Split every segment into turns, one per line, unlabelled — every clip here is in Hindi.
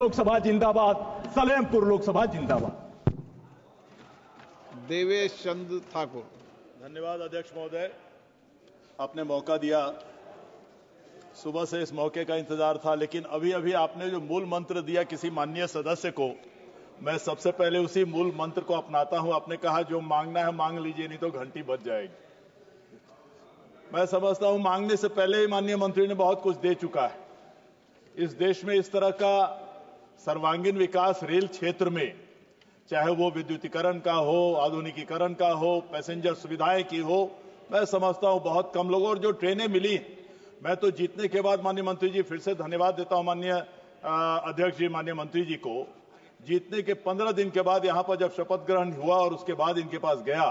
लोकसभा जिंदाबाद, सलेमपुर लोकसभा जिंदाबाद।
देवेश चंद्र ठाकुर।
धन्यवाद अध्यक्ष महोदय, आपने मौका दिया। सुबह से इस मौके का इंतजार था, लेकिन अभी अभी आपने जो मूल मंत्र दिया किसी माननीय सदस्य को, मैं सबसे पहले उसी मूल मंत्र को अपनाता हूं। आपने कहा जो मांगना है मांग लीजिए, नहीं तो घंटी बज जाएगी। मैं समझता हूं मांगने से पहले ही माननीय मंत्री ने बहुत कुछ दे चुका है। इस देश में इस तरह का सर्वांगीण विकास रेल क्षेत्र में, चाहे वो विद्युतीकरण का हो, आधुनिकीकरण का हो, पैसेंजर सुविधाएं की हो, मैं समझता हूं बहुत कम लोगों। और जो ट्रेनें मिली, मैं तो जीतने के बाद माननीय मंत्री जी फिर से धन्यवाद देता हूं माननीय अध्यक्ष जी, माननीय मंत्री जी को। जीतने के 15 दिन के बाद यहां पर जब शपथ ग्रहण हुआ और उसके बाद इनके पास गया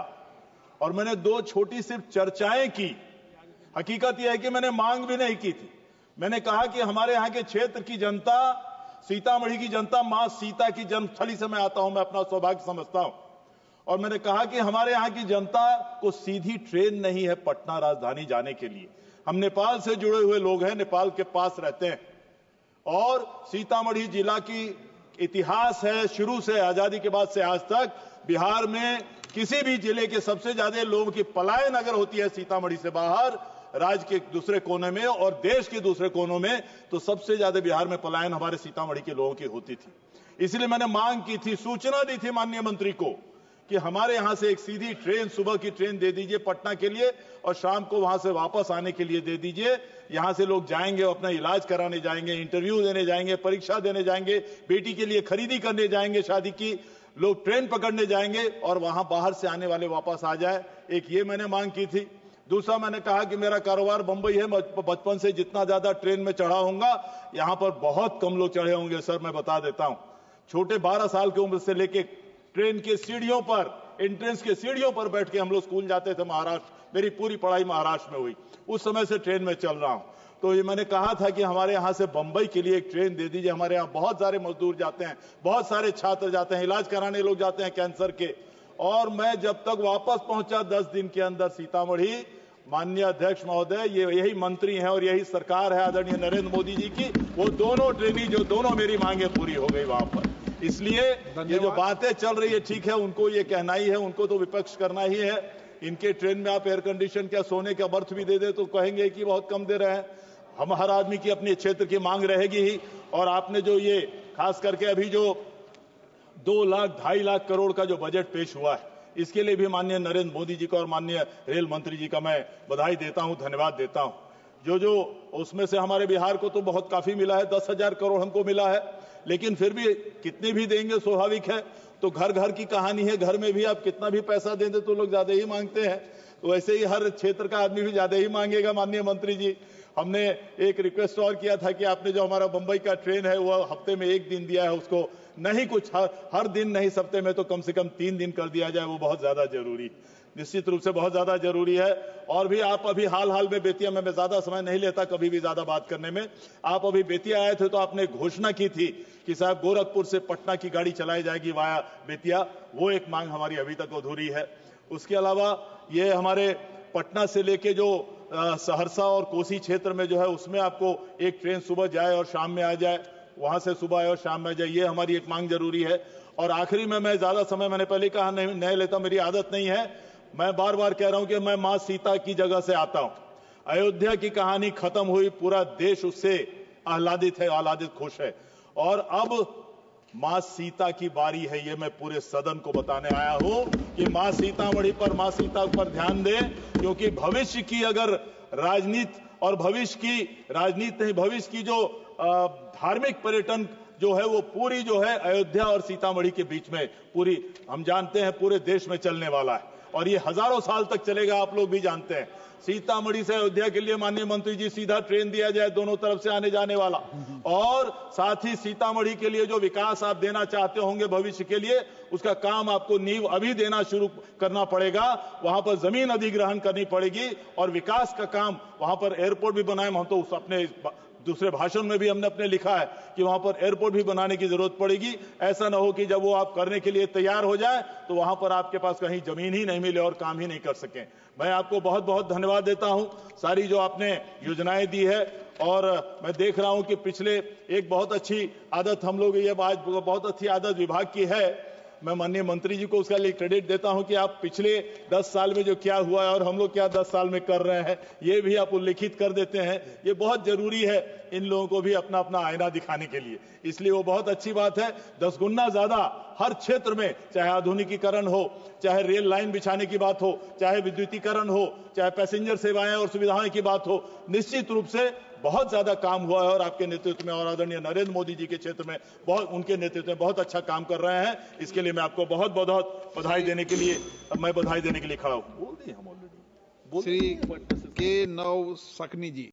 और मैंने दो छोटी सिर्फ चर्चाएं की। हकीकत यह है कि मैंने मांग भी नहीं की थी। मैंने कहा कि हमारे यहां के क्षेत्र की जनता, सीतामढ़ी की जनता, मां सीता की जन्मस्थली से मैं आता हूं, मैं अपना सौभाग्य समझता हूं। और मैंने कहा कि हमारे यहां की जनता को सीधी ट्रेन नहीं है पटना राजधानी जाने के लिए। हम नेपाल से जुड़े हुए लोग हैं, नेपाल के पास रहते हैं। और सीतामढ़ी जिला की इतिहास है, शुरू से आजादी के बाद से आज तक बिहार में किसी भी जिले के सबसे ज्यादा लोगों की पलायन अगर होती है सीतामढ़ी से बाहर, राज्य के दूसरे कोने में और देश के दूसरे कोनों में, तो सबसे ज्यादा बिहार में पलायन हमारे सीतामढ़ी के लोगों की होती थी। इसलिए मैंने मांग की थी, सूचना दी थी माननीय मंत्री को कि हमारे यहां से एक सीधी ट्रेन, सुबह की ट्रेन दे दीजिए पटना के लिए और शाम को वहां से वापस आने के लिए दे दीजिए। यहां से लोग जाएंगे, अपना इलाज कराने जाएंगे, इंटरव्यू देने जाएंगे, परीक्षा देने जाएंगे, बेटी के लिए खरीदी करने जाएंगे, शादी की, लोग ट्रेन पकड़ने जाएंगे और वहां बाहर से आने वाले वापस आ जाए। एक ये मैंने मांग की थी। दूसरा, मैंने कहा कि मेरा कारोबार बंबई है, बचपन से जितना ज्यादा ट्रेन में चढ़ा होऊंगा, यहां पर बहुत कम लोग चढ़े होंगे सर, मैं बता देता हूं। छोटे 12 साल की उम्र से लेके ट्रेन के सीढ़ियों पर, एंट्रेंस के सीढ़ियों पर बैठ के हम लोग स्कूल जाते थे महाराष्ट्र। मेरी पूरी पढ़ाई महाराष्ट्र में हुई, उस समय से ट्रेन में चल रहा हूं। तो ये मैंने कहा था कि हमारे यहां से बंबई के लिए एक ट्रेन दे दीजिए। हमारे यहां बहुत सारे मजदूर जाते हैं, बहुत सारे छात्र जाते हैं, इलाज कराने लोग जाते हैं कैंसर के। और मैं जब तक वापस पहुंचा 10 दिन के अंदर सीतामढ़ी, माननीय अध्यक्ष महोदय, ये यही मंत्री हैं और यही सरकार है आदरणीय नरेंद्र मोदी जी की, वो दोनों ट्रेनी जो दोनों मेरी मांगे पूरी हो गई वहां पर। इसलिए ये जो बातें चल रही है, ठीक है, उनको ये कहना ही है, उनको तो विपक्ष करना ही है। इनके ट्रेन में आप एयर कंडीशन क्या सोने का बर्थ भी दे दे तो कहेंगे कि बहुत कम दे रहे हैं। हम हर आदमी की अपने क्षेत्र की मांग रहेगी ही। और आपने जो ये खास करके अभी जो 2 लाख 2.5 लाख करोड़ का जो बजट पेश हुआ है, इसके लिए भी माननीय नरेंद्र मोदी जी का और माननीय रेल मंत्री जी का मैं बधाई देता हूं, धन्यवाद देता हूं। जो उसमें से हमारे बिहार को तो बहुत काफी मिला है, 10,000 करोड़ हमको मिला है, लेकिन फिर भी कितने भी देंगे स्वाभाविक है। तो घर घर की कहानी है, घर में भी आप कितना भी पैसा दे दे तो लोग ज्यादा ही मांगते हैं। तो वैसे ही हर क्षेत्र का आदमी भी ज्यादा ही मांगेगा माननीय मंत्री जी। हमने एक रिक्वेस्ट और किया था कि आपने जो हमारा बंबई का ट्रेन है वो हफ्ते में 1 दिन दिया है, उसको नहीं कुछ हर दिन नहीं, हफ्ते में तो कम से कम 3 दिन कर दिया जाए, वो बहुत ज्यादा जरूरी, निश्चित रूप से बहुत ज्यादा जरूरी है। और भी आप अभी हाल में बेतिया में, मैं ज्यादा समय नहीं लेता कभी भी ज्यादा बात करने में, आप अभी बेतिया आए थे तो आपने घोषणा की थी कि साहब गोरखपुर से पटना की गाड़ी चलाई जाएगी वाया बेतिया। वो एक मांग हमारी अभी तक अधूरी है। उसके अलावा ये हमारे पटना से लेके जो सहरसा और कोसी क्षेत्र में जो है, उसमें आपको एक ट्रेन सुबह जाए और शाम में आ जाए, वहां से सुबह आए और शाम में जाए, ये हमारी एक मांग जरूरी है। और आखिरी में मैं ज्यादा समय, मैंने पहले कहा नहीं लेता, मेरी आदत नहीं है, मैं बार बार कह रहा हूं कि मैं मां सीता की जगह से आता हूं। अयोध्या की कहानी खत्म हुई, पूरा देश उससे आह्लादित है, आह्लादित खुश है। और अब मां सीता की बारी है, ये मैं पूरे सदन को बताने आया हूं कि मां सीतामढ़ी पर, मां सीता पर ध्यान दें, क्योंकि भविष्य की अगर राजनीति और भविष्य की राजनीति नहीं, भविष्य की जो धार्मिक पर्यटन जो है वो पूरी जो है अयोध्या और सीतामढ़ी के बीच में पूरी, हम जानते हैं पूरे देश में चलने वाला है और ये हजारों साल तक चलेगा, आप लोग भी जानते हैं। सीतामढ़ी से अयोध्या के लिए माननीय मंत्री जी सीधा ट्रेन दिया जाए, दोनों तरफ से आने जाने वाला। और साथ ही सीतामढ़ी के लिए जो विकास आप देना चाहते होंगे भविष्य के लिए, उसका काम आपको नींव अभी देना शुरू करना पड़ेगा। वहां पर जमीन अधिग्रहण करनी पड़ेगी और विकास का काम, वहां पर एयरपोर्ट भी बनाए, हम तो अपने दूसरे भाषण में भी हमने अपने लिखा है कि वहां पर एयरपोर्ट भी बनाने की जरूरत पड़ेगी। ऐसा ना हो कि जब वो आप करने के लिए तैयार हो जाए तो वहां पर आपके पास कहीं जमीन ही नहीं मिले और काम ही नहीं कर सकें। मैं आपको बहुत बहुत धन्यवाद देता हूं, सारी जो आपने योजनाएं दी है। और मैं देख रहा हूं कि पिछले एक बहुत अच्छी आदत हम लोग, ये आज बहुत अच्छी आदत विभाग की है, मैं माननीय मंत्री जी को उसका लिए क्रेडिट देता हूं कि आप पिछले 10 साल में जो क्या हुआ है और हम लोग क्या 10 साल में कर रहे हैं ये भी आप उल्लिखित कर देते हैं। ये बहुत जरूरी है इन लोगों को भी अपना अपना आईना दिखाने के लिए, इसलिए वो बहुत अच्छी बात है। 10 गुना ज्यादा हर क्षेत्र में, चाहे आधुनिकीकरण हो, चाहे रेल लाइन बिछाने की बात हो, चाहे विद्युतीकरण हो, चाहे पैसेंजर सेवाएं और सुविधाएं की बात हो, निश्चित रूप से बहुत ज्यादा काम हुआ है। और आपके नेतृत्व में और आदरणीय नरेंद्र मोदी जी के क्षेत्र में उनके नेतृत्व में बहुत अच्छा काम कर रहे हैं। इसके लिए मैं आपको बहुत बहुत बधाई देने के लिए खड़ा हूं। बोल दिए हम ऑलरेडी।
श्री के नौ सकनी जी।